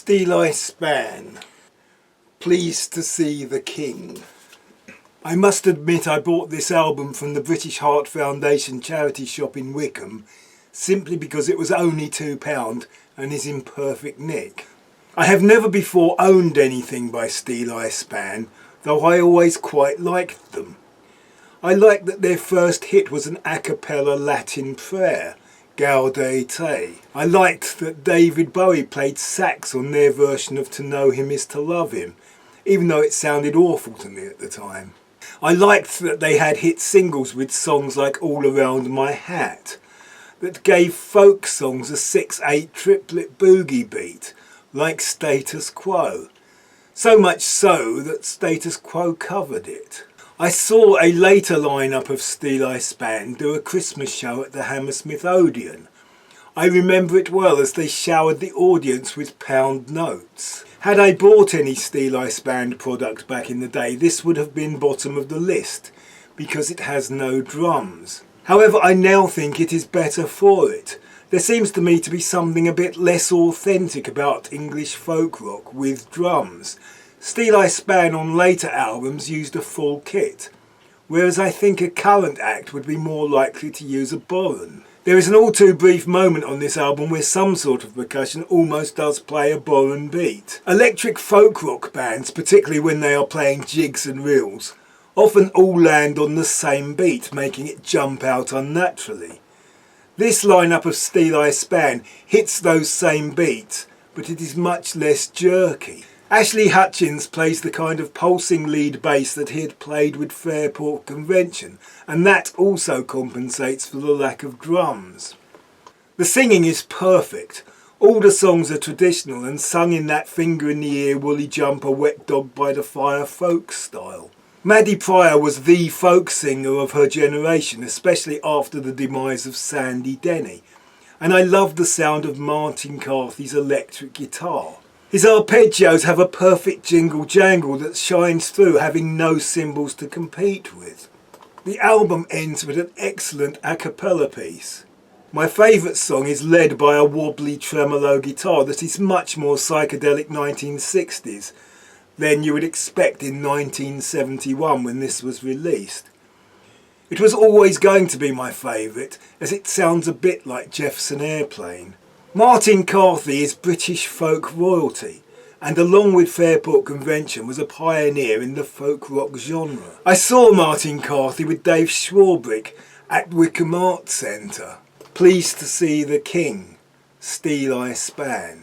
Steeleye Span, Pleased to See the King. I must admit I bought this album from the British Heart Foundation charity shop in Wycombe simply because it was only £2 and is in perfect nick. I have never before owned anything by Steeleye Span, though I always quite liked them. I liked that their first hit was an a cappella Latin prayer, Gaudete Te. I liked that David Bowie played sax on their version of To Know Him Is to Love Him, even though it sounded awful to me at the time. I liked that they had hit singles with songs like All Around My Hat, that gave folk songs a 6/8 triplet boogie beat, like Status Quo. So much so that Status Quo covered it. I saw a later lineup of Steeleye Span do a Christmas show at the Hammersmith Odeon. I remember it well as they showered the audience with pound notes. Had I bought any Steeleye Span product back in the day, this would have been bottom of the list, because it has no drums. However, I now think it is better for it. There seems to me to be something a bit less authentic about English folk rock with drums. Steeleye Span on later albums used a full kit, whereas I think a current act would be more likely to use a bodhrán. There is an all too brief moment on this album where some sort of percussion almost does play a bodhrán beat. Electric folk rock bands, particularly when they are playing jigs and reels, often all land on the same beat, making it jump out unnaturally. This lineup of Steeleye Span hits those same beats, but it is much less jerky. Ashley Hutchins plays the kind of pulsing lead bass that he had played with Fairport Convention, and that also compensates for the lack of drums. The singing is perfect. All the songs are traditional and sung in that finger-in-the-ear, woolly jumper, wet dog by the fire folk style. Maddie Pryor was the folk singer of her generation, especially after the demise of Sandy Denny, and I love the sound of Martin Carthy's electric guitar. His arpeggios have a perfect jingle-jangle that shines through, having no cymbals to compete with. The album ends with an excellent a cappella piece. My favourite song is led by a wobbly tremolo guitar that is much more psychedelic 1960s than you would expect in 1971 when this was released. It was always going to be my favourite, as it sounds a bit like Jefferson Airplane. Martin Carthy is British folk royalty, and along with Fairport Convention was a pioneer in the folk rock genre. I saw Martin Carthy with Dave Schwarbrick at Wycombe Arts Centre. Pleased to See the King, Steeleye Span.